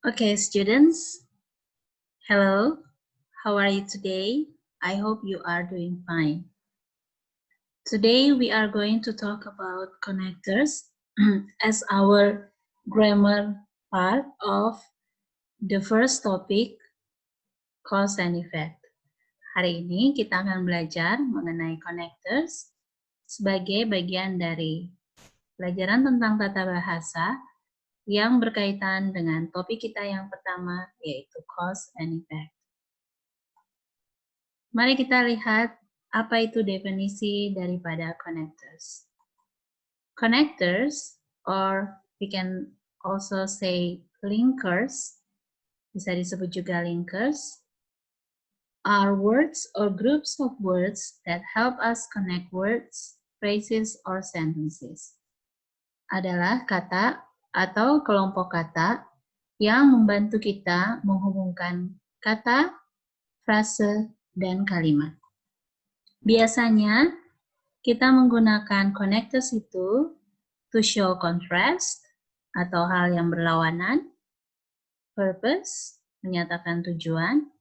Okay, students. Hello. How are you today? I hope you are doing fine. Today we are going to talk about connectors as our grammar part of the first topic, cause and effect. Hari ini kita akan belajar mengenai connectors sebagai bagian dari pelajaran tentang tata bahasa yang berkaitan dengan topik kita yang pertama, yaitu cause and effect. Mari kita lihat apa itu definisi daripada connectors. Connectors, or we can also say linkers, bisa disebut juga linkers, are words or groups of words that help us connect words, phrases, or sentences. Adalah kata atau kelompok kata yang membantu kita menghubungkan kata, frase, dan kalimat. Biasanya kita menggunakan connectors itu to show contrast atau hal yang berlawanan, purpose menyatakan tujuan,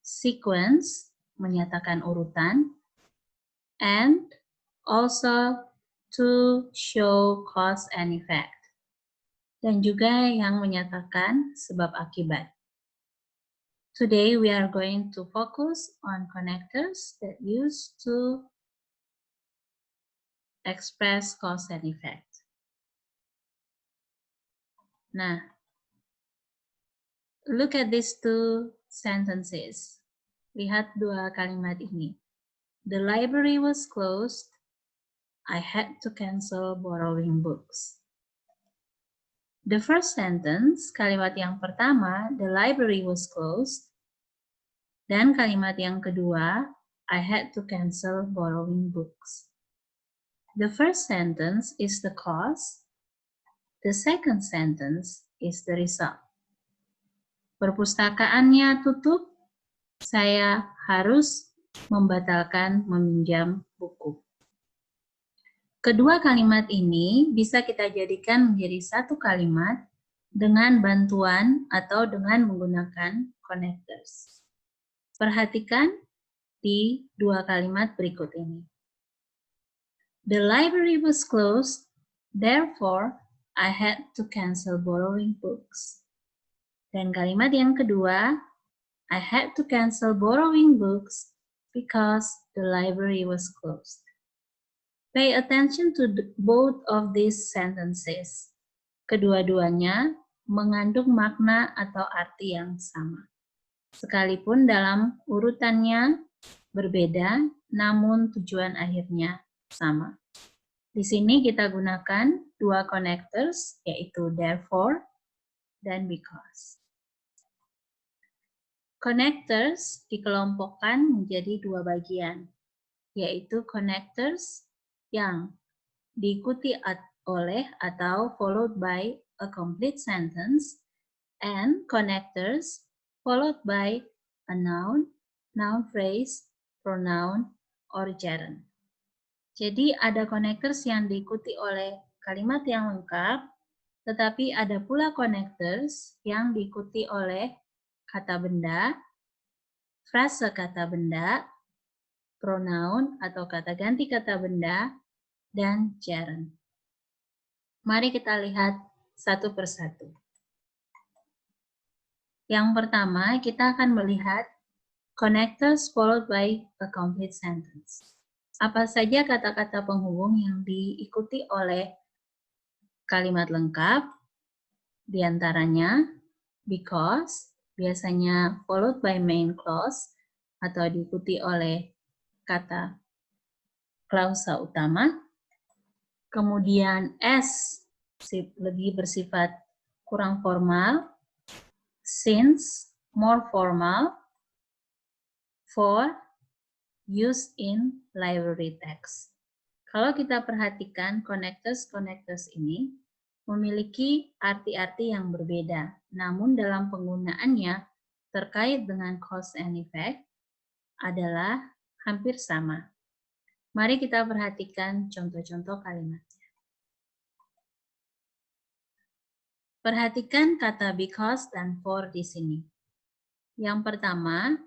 sequence menyatakan urutan, and also to show cause and effect, dan juga yang menyatakan sebab akibat. Today we are going to focus on connectors that used to express cause and effect. Nah, look at these two sentences. Lihat dua kalimat ini. The library was closed. I had to cancel borrowing books. The first sentence, kalimat yang pertama, the library was closed. Dan kalimat yang kedua, I had to cancel borrowing books. The first sentence is the cause. The second sentence is the result. Perpustakaannya tutup, saya harus membatalkan meminjam buku. Kedua kalimat ini bisa kita jadikan menjadi satu kalimat dengan bantuan atau dengan menggunakan connectors. Perhatikan di dua kalimat berikut ini. The library was closed, therefore I had to cancel borrowing books. Dan kalimat yang kedua, I had to cancel borrowing books because the library was closed. Pay attention to both of these sentences. Kedua-duanya mengandung makna atau arti yang sama. Sekalipun dalam urutannya berbeda, namun tujuan akhirnya sama. Di sini kita gunakan dua connectors, yaitu therefore dan because. Connectors dikelompokkan menjadi dua bagian, yaitu connectors yang diikuti oleh atau followed by a complete sentence, and connectors followed by a noun, noun phrase, pronoun, or gerund. Jadi ada connectors yang diikuti oleh kalimat yang lengkap, tetapi ada pula connectors yang diikuti oleh kata benda, frase kata benda, pronoun atau kata ganti kata benda, dan gerund. Mari kita lihat satu persatu. Yang pertama, kita akan melihat connectors followed by a complete sentence. Apa saja kata-kata penghubung yang diikuti oleh kalimat lengkap? Di antaranya, because, biasanya followed by main clause, atau diikuti oleh kata klausa utama. Kemudian as, lebih bersifat kurang formal. Since, more formal. For, used in library text. Kalau kita perhatikan connectors ini memiliki arti-arti yang berbeda, namun dalam penggunaannya terkait dengan cause and effect adalah hampir sama. Mari kita perhatikan contoh-contoh kalimatnya. Perhatikan kata because dan for di sini. Yang pertama,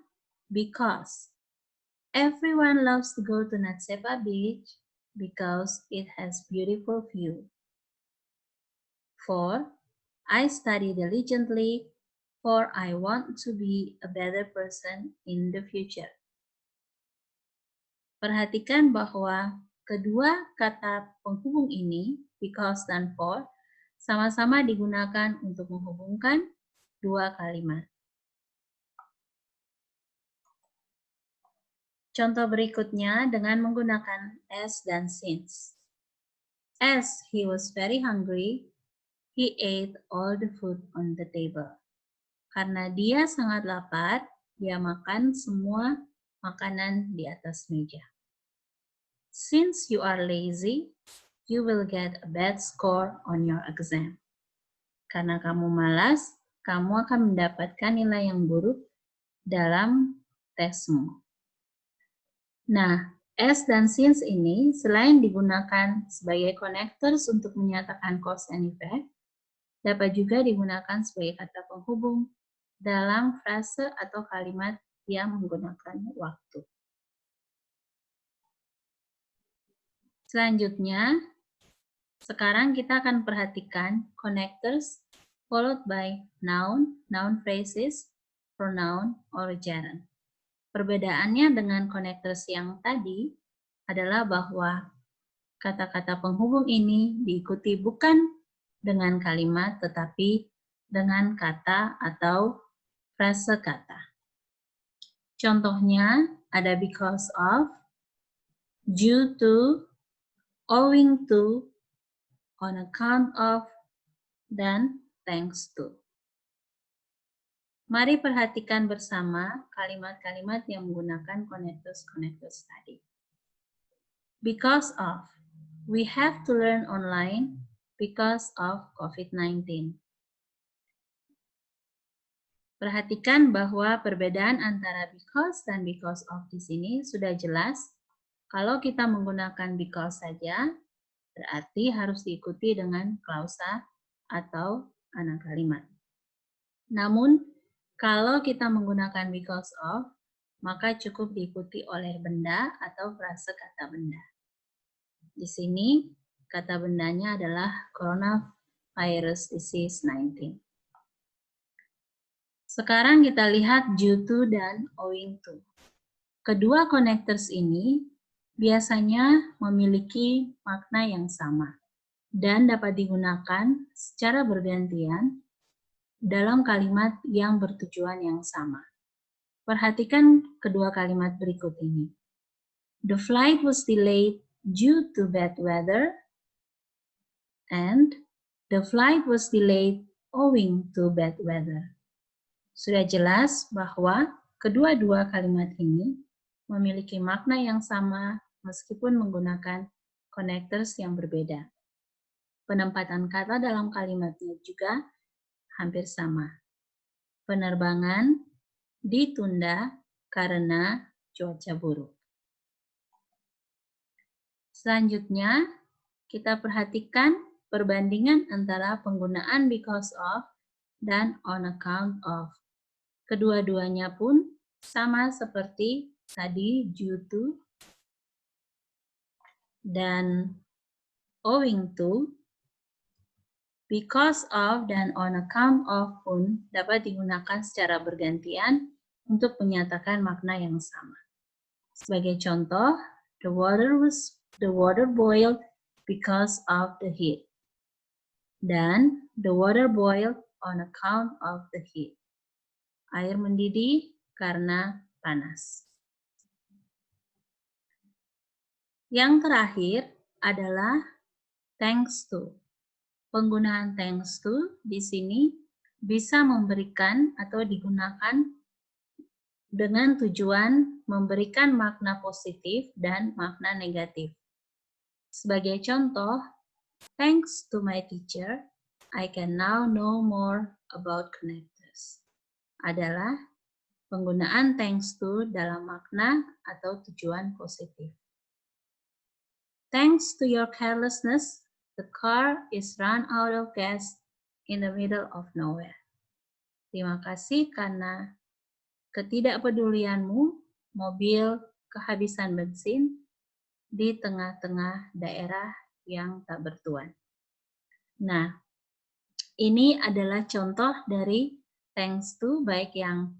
because. Everyone loves to go to Natsepa Beach because it has beautiful view. For, I study diligently for I want to be a better person in the future. Perhatikan bahwa kedua kata penghubung ini, because dan for, sama-sama digunakan untuk menghubungkan dua kalimat. Contoh berikutnya dengan menggunakan as dan since. As he was very hungry, he ate all the food on the table. Karena dia sangat lapar, dia makan semua makanan di atas meja. Since you are lazy, you will get a bad score on your exam. Karena kamu malas, kamu akan mendapatkan nilai yang buruk dalam tesmu. Nah, as dan since ini selain digunakan sebagai connectors untuk menyatakan cause and effect, dapat juga digunakan sebagai kata penghubung dalam frase atau kalimat yang menggunakan waktu. Selanjutnya, sekarang kita akan perhatikan connectors followed by noun, noun phrases, pronoun, or gerund. Perbedaannya dengan connectors yang tadi adalah bahwa kata-kata penghubung ini diikuti bukan dengan kalimat tetapi dengan kata atau frase kata. Contohnya ada because of, due to, owing to, on account of, dan thanks to. Mari perhatikan bersama kalimat-kalimat yang menggunakan connectors tadi. Because of, we have to learn online because of COVID-19. Perhatikan bahwa perbedaan antara because dan because of di sini sudah jelas. Kalau kita menggunakan because saja, berarti harus diikuti dengan klausa atau anak kalimat. Namun, kalau kita menggunakan because of, maka cukup diikuti oleh benda atau frase kata benda. Di sini, kata bendanya adalah coronavirus disease 19. Sekarang kita lihat due to dan owing to. Kedua connectors ini biasanya memiliki makna yang sama dan dapat digunakan secara bergantian dalam kalimat yang bertujuan yang sama. Perhatikan kedua kalimat berikut ini. The flight was delayed due to bad weather and the flight was delayed owing to bad weather. Sudah jelas bahwa kedua-dua kalimat ini memiliki makna yang sama meskipun menggunakan connectors yang berbeda. Penempatan kata dalam kalimatnya juga hampir sama. Penerbangan ditunda karena cuaca buruk. Selanjutnya, kita perhatikan perbandingan antara penggunaan because of dan on account of. Kedua-duanya pun sama seperti tadi due to dan owing to. Because of dan on account of pun dapat digunakan secara bergantian untuk menyatakan makna yang sama. Sebagai contoh, the water boiled because of the heat. Dan the water boiled on account of the heat. Air mendidih karena panas. Yang terakhir adalah thanks to. Penggunaan thanks to di sini bisa memberikan atau digunakan dengan tujuan memberikan makna positif dan makna negatif. Sebagai contoh, thanks to my teacher, I can now know more about connectors. Adalah penggunaan thanks to dalam makna atau tujuan positif. Thanks to your carelessness, the car is run out of gas in the middle of nowhere. Terima kasih karena ketidakpedulianmu, mobil kehabisan bensin di tengah-tengah daerah yang tak bertuan. Nah, ini adalah contoh dari thanks to, baik yang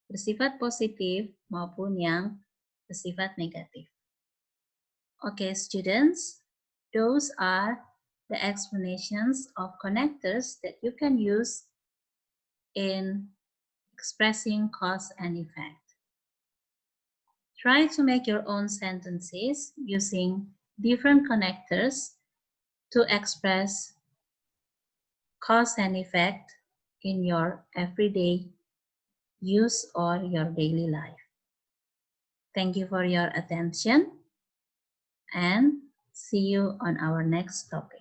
bersifat positif maupun yang bersifat negatif. Okay, students, those are the explanations of connectors that you can use in expressing cause and effect. Try to make your own sentences using different connectors to express cause and effect in your everyday use or your daily life. Thank you for your attention and see you on our next topic.